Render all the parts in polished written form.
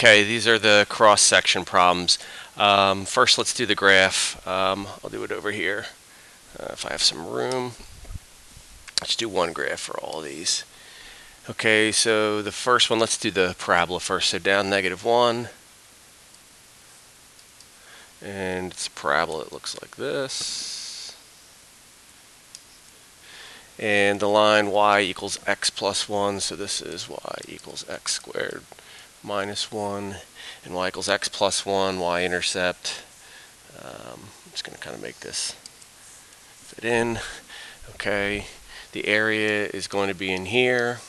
Okay, these are the cross-section problems. First, let's do the graph. I'll do it over here if I have some room. Let's do one graph for all of these. Okay, so the first one, let's do the parabola first. So down -1. And it's a parabola, it looks like this. And the line y equals x plus 1, so this is y equals x squared minus 1, and y equals x plus 1, y-intercept. I'm just going to kind of make this fit in. Okay, the area is going to be in here,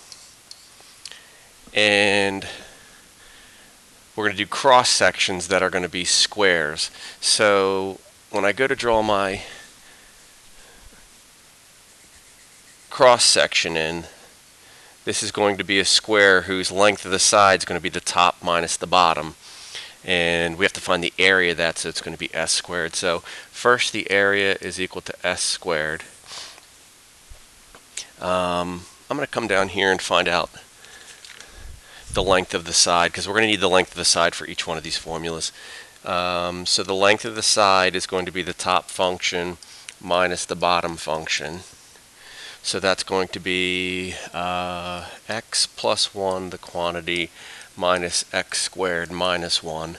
and we're going to do cross sections that are going to be squares. So when I go to draw my cross section in, this is going to be a square whose length of the side is going to be the top minus the bottom. And we have to find the area of that, so it's going to be s squared. So first the area is equal to s squared. I'm going to come down here and find out the length of the side, because we're going to need the length of the side for each one of these formulas. So the length of the side is going to be the top function minus the bottom function. So that's going to be x plus 1, the quantity, minus x squared minus 1.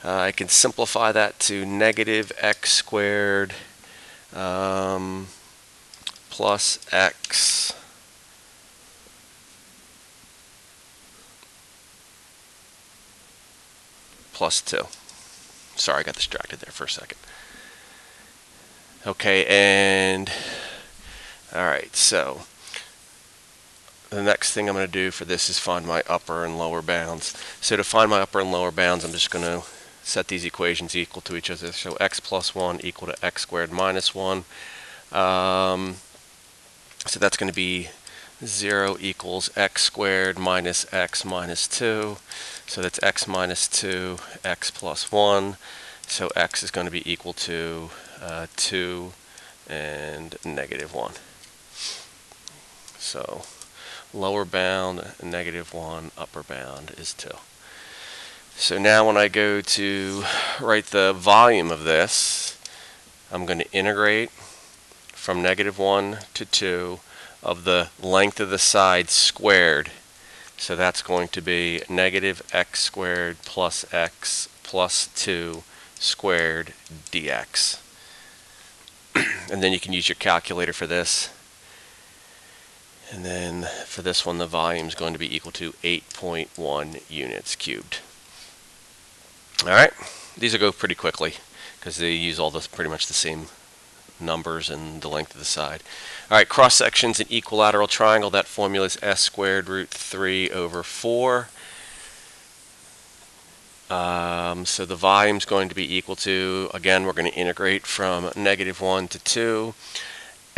I can simplify that to negative x squared plus x plus 2. Sorry, I got distracted there for a second. Okay, and alright, so the next thing I'm going to do for this is find my upper and lower bounds. So to find my upper and lower bounds, I'm just going to set these equations equal to each other. So x plus 1 equal to x squared minus 1. So that's going to be 0 equals x squared minus x minus 2. So that's x minus 2, x plus 1. So x is going to be equal to 2 and -1. So lower bound, -1, upper bound is 2. So now when I go to write the volume of this, I'm going to integrate from -1 to 2 of the length of the side squared. So that's going to be negative x squared plus x plus 2 squared dx. And then you can use your calculator for this. And then for this one, the volume is going to be equal to 8.1 units cubed. Alright, these will go pretty quickly because they use all this pretty much the same numbers and the length of the side. Alright, cross sections in equilateral triangle. That formula is s squared root 3 over 4. So the volume is going to be equal to, again, we're going to integrate from -1 to 2.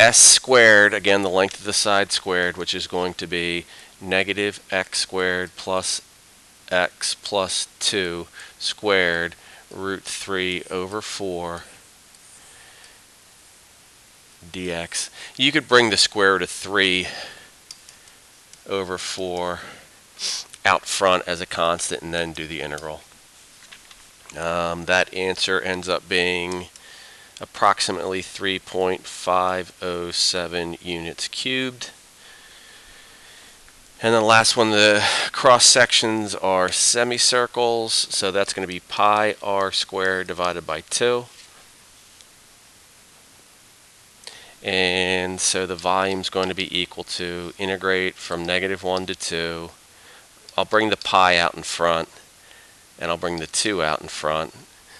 S squared, again, the length of the side squared, which is going to be negative x squared plus x plus 2 squared root 3 over 4 dx. You could bring the square root of 3 over 4 out front as a constant and then do the integral. That answer ends up being approximately 3.507 units cubed. And then the last one, the cross sections are semicircles, so that's going to be pi r squared divided by 2. And so the volume is going to be equal to, integrate from -1 to 2. I'll bring the pi out in front, and I'll bring the 2 out in front.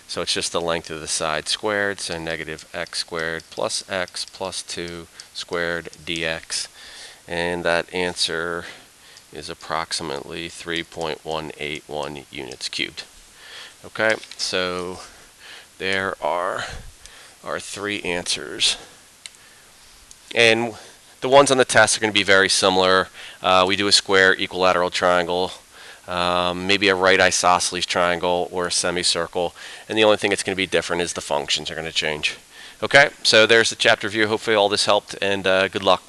So it's just the length of the side squared, so negative x squared plus x plus 2 squared dx. And that answer is approximately 3.181 units cubed. Okay, so there are our 3 answers. And the ones on the test are going to be very similar. We do a square equilateral triangle, maybe a right isosceles triangle or a semicircle, and the only thing that's going to be different is the functions are going to change. Okay, so there's the chapter review. Hopefully all this helped, and good luck.